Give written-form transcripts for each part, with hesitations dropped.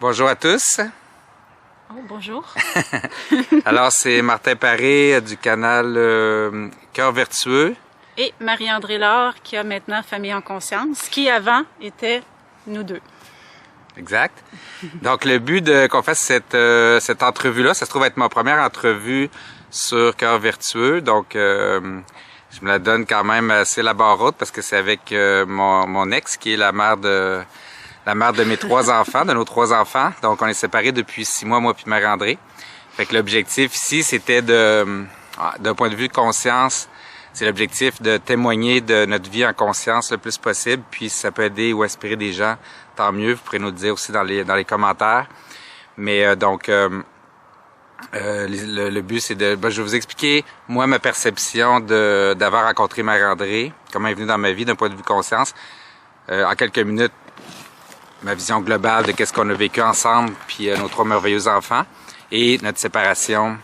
Bonjour à tous. Oh, bonjour. Alors, c'est Martin Paré du canal Cœur Vertueux. Et Marie-André Laure qui a maintenant Famille en conscience, qui avant était nous deux. Exact. Donc, le but qu'on fasse cette entrevue-là, ça se trouve être ma première entrevue sur Cœur Vertueux. Donc, je me la donne quand même assez la barre haute parce que c'est avec mon ex qui est la mère de mes trois enfants, de nos trois enfants. Donc, on est séparés depuis 6 mois, moi puis Marie-André. Fait que l'objectif ici, c'était d'un point de vue de conscience, c'est l'objectif de témoigner de notre vie en conscience le plus possible. Puis, si ça peut aider ou inspirer des gens, tant mieux. Vous pourrez nous le dire aussi dans les commentaires. Mais le but, c'est je vais vous expliquer, moi, ma perception d'avoir rencontré Marie-André, comment elle est venue dans ma vie d'un point de vue conscience. En quelques minutes, ma vision globale de qu'est-ce qu'on a vécu ensemble, puis nos 3 merveilleux enfants, et notre séparation,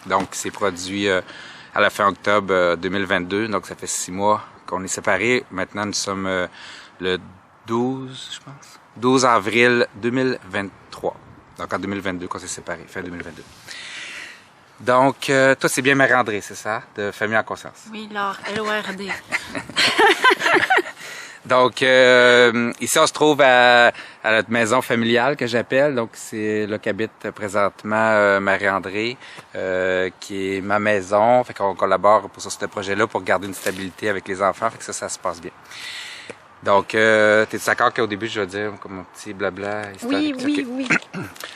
donc, qui s'est produit à la fin octobre 2022. Donc, ça fait 6 mois qu'on est séparés. Maintenant, nous sommes le 12, je pense, 12 avril 2023. Donc, en 2022 qu'on s'est séparés, fin 2022. Donc, toi, c'est bien Marie-André, c'est ça, de Famille en conscience? Oui, Laure, L-O-R-D. Donc, ici, on se trouve à notre maison familiale que j'appelle. Donc, c'est là qu'habite présentement Marie-André, qui est ma maison. Fait qu'on collabore sur ce projet-là pour garder une stabilité avec les enfants. Fait que ça se passe bien. Donc, t'es d'accord qu'au début, je vais dire comme un petit blabla historique? Oui.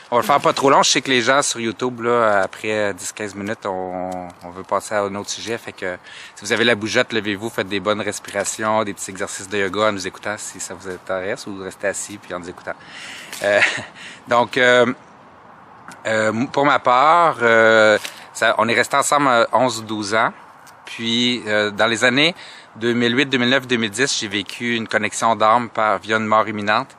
On va le faire pas trop long. Je sais que les gens sur YouTube, là, après 10-15 minutes, on veut passer à un autre sujet. Fait que si vous avez la bougeotte, levez-vous, faites des bonnes respirations, des petits exercices de yoga en nous écoutant si ça vous intéresse, ou restez assis puis en nous écoutant. Donc, pour ma part, on est restés ensemble 11 ou 12 ans. Puis, dans les années 2008, 2009, 2010, j'ai vécu une connexion d'âme via une mort imminente.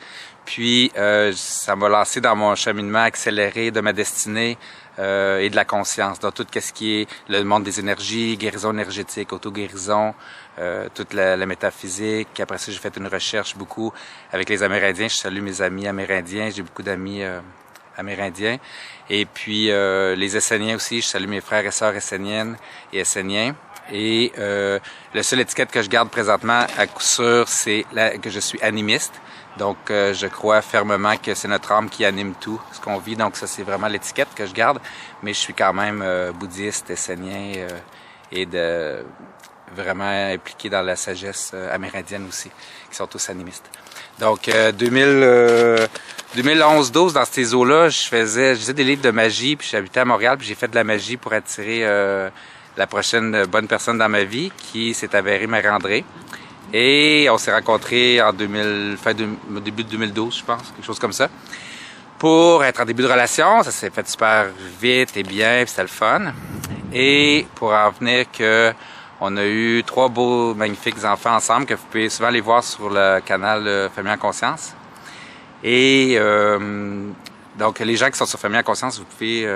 Puis, ça m'a lancé dans mon cheminement accéléré de ma destinée et de la conscience, dans tout ce qui est le monde des énergies, guérison énergétique, auto-guérison, toute la métaphysique. Après ça, j'ai fait une recherche beaucoup avec les Amérindiens. Je salue mes amis amérindiens. J'ai beaucoup d'amis amérindiens. Et puis, les Esséniens aussi. Je salue mes frères et sœurs esséniennes et esséniens. Et la seule étiquette que je garde présentement, à coup sûr, c'est que je suis animiste. Donc, je crois fermement que c'est notre âme qui anime tout ce qu'on vit. Donc, ça, c'est vraiment l'étiquette que je garde. Mais je suis quand même bouddhiste, essénien et vraiment impliqué dans la sagesse amérindienne aussi, qui sont tous animistes. Donc, 2011-12, dans ces eaux-là, je faisais des livres de magie, puis j'habitais à Montréal, puis j'ai fait de la magie pour attirer la prochaine bonne personne dans ma vie, qui s'est avérée Marie-André. Et on s'est rencontrés au début de 2012, je pense, quelque chose comme ça. Pour être en début de relation, ça s'est fait super vite et bien, puis c'était le fun. Et pour en venir on a eu 3 beaux, magnifiques enfants ensemble, que vous pouvez souvent les voir sur le canal Famille en conscience. Et donc, les gens qui sont sur Famille en conscience, vous pouvez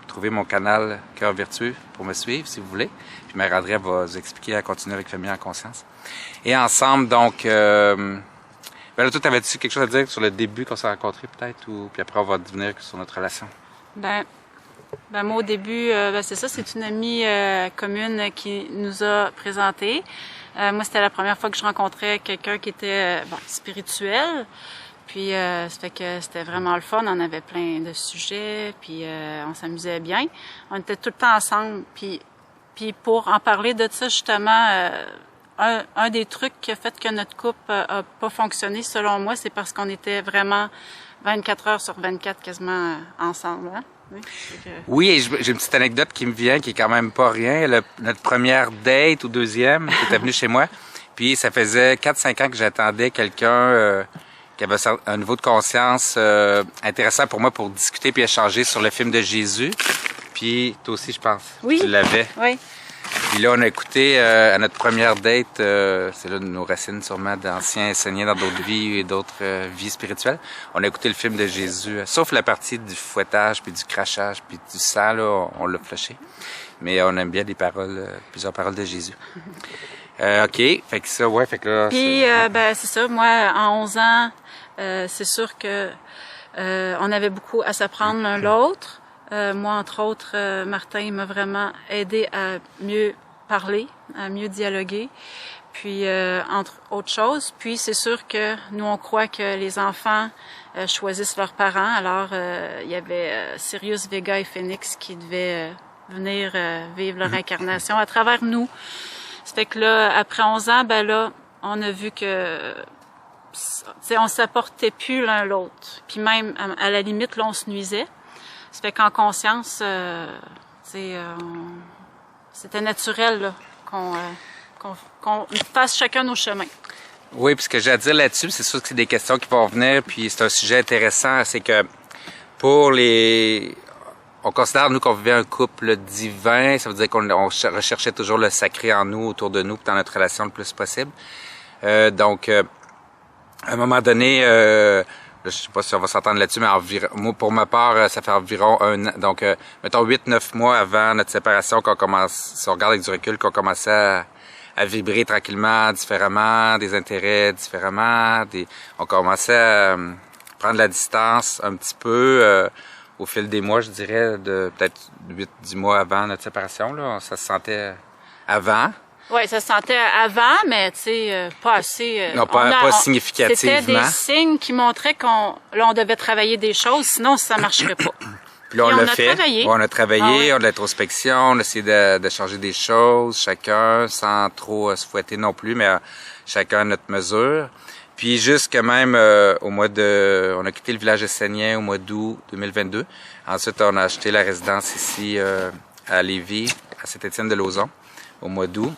trouver mon canal Cœur Vertueux pour me suivre, si vous voulez. Puis Marie-André va vous expliquer à continuer avec Famille en conscience. Et ensemble, donc, ben là, toi, t'avais-tu quelque chose à dire sur le début qu'on s'est rencontrés, peut-être, ou puis après, on va devenir sur notre relation? Ben moi, au début, c'est ça, c'est une amie commune qui nous a présentés. Moi, c'était la première fois que je rencontrais quelqu'un qui était spirituel. Puis, ça fait que c'était vraiment le fun. On avait plein de sujets, puis on s'amusait bien. On était tout le temps ensemble. Puis pour en parler de ça, justement, un des trucs qui a fait que notre couple a pas fonctionné, selon moi, c'est parce qu'on était vraiment 24 heures sur 24 quasiment ensemble. Hein? Oui, et j'ai une petite anecdote qui me vient, qui est quand même pas rien. Notre première date ou deuxième, qui était venu chez moi, puis ça faisait 4-5 ans que j'attendais quelqu'un qui avait un niveau de conscience intéressant pour moi pour discuter puis échanger sur le film de Jésus. Puis toi aussi, je pense. Oui. Tu l'avais. Oui. Puis là, on a écouté à notre première date, c'est là nos racines sûrement d'anciens enseignants dans d'autres vies et d'autres vies spirituelles. On a écouté le film de Jésus, sauf la partie du fouettage, puis du crachage, puis du sang, là, on l'a flashé. Mais on aime bien les paroles, plusieurs paroles de Jésus. OK, fait que ça, ouais, fait que là... Puis, c'est ça, moi, en 11 ans, c'est sûr que On avait beaucoup à s'apprendre l'un l'autre. Moi, entre autres, Martin il m'a vraiment aidé à mieux parler, à mieux dialoguer. Puis, entre autres choses. Puis, c'est sûr que nous, on croit que les enfants choisissent leurs parents. Alors, il y avait Sirius, Vega et Phoenix qui devaient venir vivre leur incarnation à travers nous. Ça fait que là, après 11 ans, ben là, on a vu que on s'apportait plus l'un l'autre. Puis même, à la limite, là, on se nuisait. Ça fait qu'en conscience, c'était naturel là, qu'on fasse chacun nos chemins. Oui, puis ce que j'ai à dire là-dessus, c'est sûr que c'est des questions qui vont venir, puis c'est un sujet intéressant, c'est que pour les... On considère, nous, qu'on vivait un couple divin, ça veut dire qu'on recherchait toujours le sacré en nous, autour de nous, dans notre relation le plus possible. Donc, à un moment donné, je sais pas si on va s'entendre là-dessus, mais moi, pour ma part, ça fait environ un an. Donc, mettons 8-9 mois avant notre séparation qu'on commence, si on regarde avec du recul, qu'on commençait à vibrer tranquillement, différemment, des intérêts différemment. On commençait à prendre la distance un petit peu au fil des mois, je dirais, de peut-être 8-10 mois avant notre séparation. Là, ça se sentait avant. Oui, ça se sentait avant, mais tu sais, pas assez. Non, pas significativement. C'était des signes qui montraient on devait travailler des choses, sinon ça marcherait pas. Puis là, on l'a fait. Travaillé. On a travaillé, on a de l'introspection, on a essayé de changer des choses, chacun, sans trop se fouetter non plus, mais chacun à notre mesure. Puis jusque même on a quitté le village essénien au mois d'août 2022. Ensuite, on a acheté la résidence ici à Lévis, à Saint-Étienne-de-Lauzon, au mois d'août.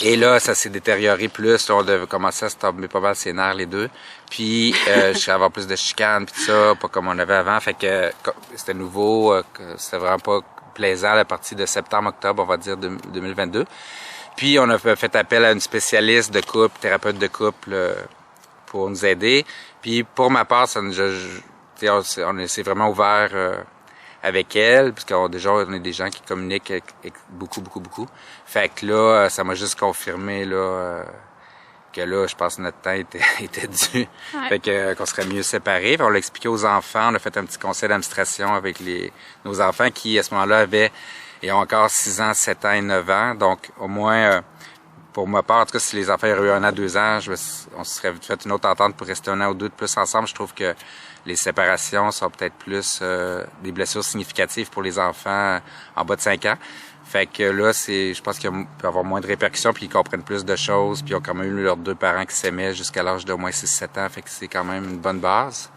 Et là, ça s'est détérioré plus. Là, on devait commencer à se tomber pas mal ses nerfs, les deux. Puis, je suis avoir plus de chicanes, puis tout ça, pas comme on avait avant. Fait que c'était nouveau, c'était vraiment pas plaisant à partir de septembre-octobre, on va dire, 2022. Puis, on a fait appel à une spécialiste de couple, thérapeute de couple, pour nous aider. Puis, pour ma part, on s'est vraiment ouvert avec elle, parce qu'on est des gens qui communiquent avec beaucoup. Fait que là, ça m'a juste confirmé là que là, je pense que notre temps était dû. Ouais. Fait que qu'on serait mieux séparés. On l'a expliqué aux enfants. On a fait un petit conseil d'administration avec nos enfants qui, à ce moment-là, ont encore 6 ans, 7 ans et 9 ans. Donc, au moins, pour ma part, en tout cas, si les enfants auraient eu 1 an, 2 ans, on se serait fait une autre entente pour rester 1 an ou 2 de plus ensemble. Je trouve que les séparations sont peut-être plus des blessures significatives pour les enfants en bas de 5 ans. Fait que là, je pense qu'il peut y avoir moins de répercussions, puis ils comprennent plus de choses, puis ils ont quand même eu leurs 2 parents qui s'aimaient jusqu'à l'âge d'au moins 6-7 ans. Fait que c'est quand même une bonne base.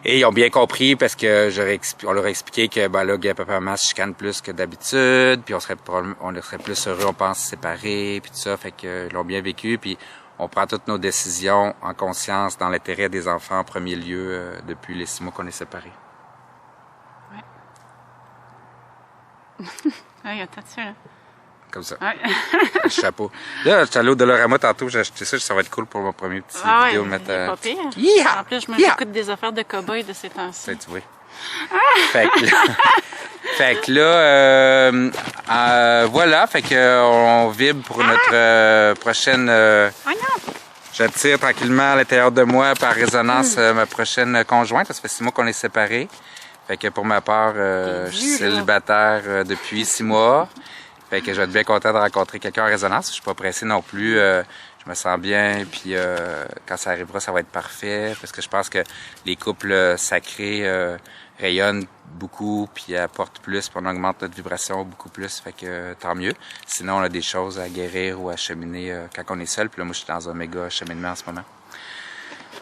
Et ils ont bien compris parce que on leur a expliqué que ben là, papa et maman se chicanent plus que d'habitude, puis on serait plus heureux, on pense, séparés, puis tout ça. Fait que ils l'ont bien vécu, puis on prend toutes nos décisions en conscience, dans l'intérêt des enfants en premier lieu, depuis les 6 mois qu'on est séparés. Ouais. Oui, attends-tu, là. Comme ça. Ouais. Le chapeau. Là, j'étais allé au Dollarama tantôt, j'ai acheté ça, ça va être cool pour mon premier petit vidéo. Ouais, mettre, pas pire. Yeah! En plus, je m'écoute des affaires de cow-boy de ces temps-ci. Tu vois. Fait que là, voilà, fait que on vibre pour notre prochaine... J'attire tranquillement à l'intérieur de moi, par résonance, ma prochaine conjointe. Ça fait 6 mois qu'on est séparés. Fait que pour ma part, je suis célibataire depuis 6 mois. Fait que je vais être bien content de rencontrer quelqu'un en résonance. Je suis pas pressé non plus. Je me sens bien. Puis quand ça arrivera, ça va être parfait. Parce que je pense que les couples sacrés rayonnent beaucoup, puis apportent plus, puis on augmente notre vibration beaucoup plus. Fait que tant mieux. Sinon, on a des choses à guérir ou à cheminer quand on est seul. Puis là, moi, je suis dans un méga cheminement en ce moment.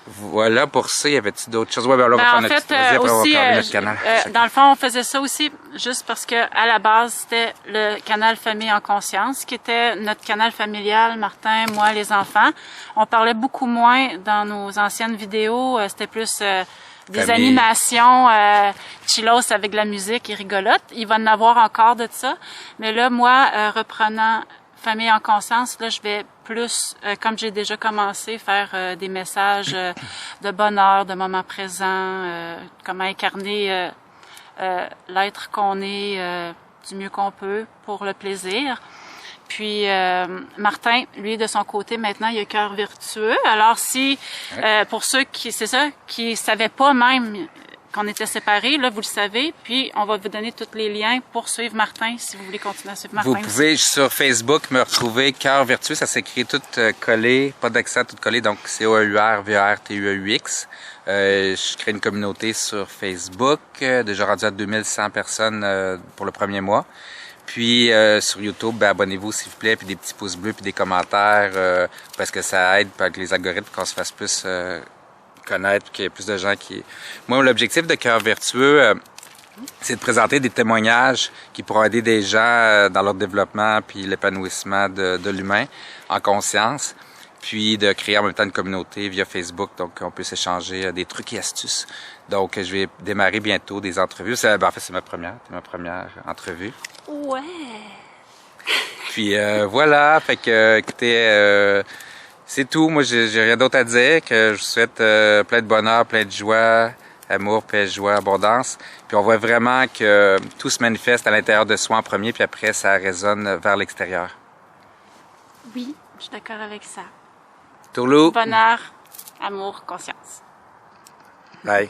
Voilà pour ça. Y avait-tu d'autres choses? Ouais, ben là, on va faire notre canal. Dans le fond, on faisait ça aussi juste parce que à la base, c'était le canal Famille en conscience, qui était notre canal familial, Martin, moi, les enfants. On parlait beaucoup moins dans nos anciennes vidéos. C'était plus des animations chillos avec de la musique et rigolote. Il va en avoir encore de ça. Mais là, moi, reprenant Famille en conscience, là, je vais plus, comme j'ai déjà commencé, faire des messages de bonheur, de moment présent, comment incarner l'être qu'on est du mieux qu'on peut pour le plaisir. Puis Martin, lui, de son côté, maintenant, il a Cœur Vertueux. Alors si, pour ceux qui savaient pas même qu'on était séparés, là, vous le savez. Puis on va vous donner tous les liens pour suivre Martin, si vous voulez continuer à suivre Martin. Vous pouvez sur Facebook me retrouver Cœur Vertueux, ça s'écrit tout collé, pas d'accent, tout collé, donc CEUR-VERTUEX. Je crée une communauté sur Facebook, déjà rendu à 2100 personnes pour le premier mois. Puis sur YouTube, ben, abonnez-vous s'il vous plaît, puis des petits pouces bleus, puis des commentaires, parce que ça aide avec les algorithmes qu'on se fasse plus connaître, qu'il y ait plus de gens qui... Moi, l'objectif de Cœur Vertueux, c'est de présenter des témoignages qui pourront aider des gens dans leur développement puis l'épanouissement de l'humain en conscience, puis de créer en même temps une communauté via Facebook, donc on peut s'échanger des trucs et astuces. Donc, je vais démarrer bientôt des entrevues. En fait, c'est ma première entrevue. Ouais! Puis voilà, fait que, écoutez, c'est tout. Moi, j'ai rien d'autre à dire, que je vous souhaite plein de bonheur, plein de joie, amour, paix, joie, abondance. Puis on voit vraiment que tout se manifeste à l'intérieur de soi en premier, puis après, ça résonne vers l'extérieur. Oui, je suis d'accord avec ça. Tourlou. Bonheur, amour, conscience. Bye.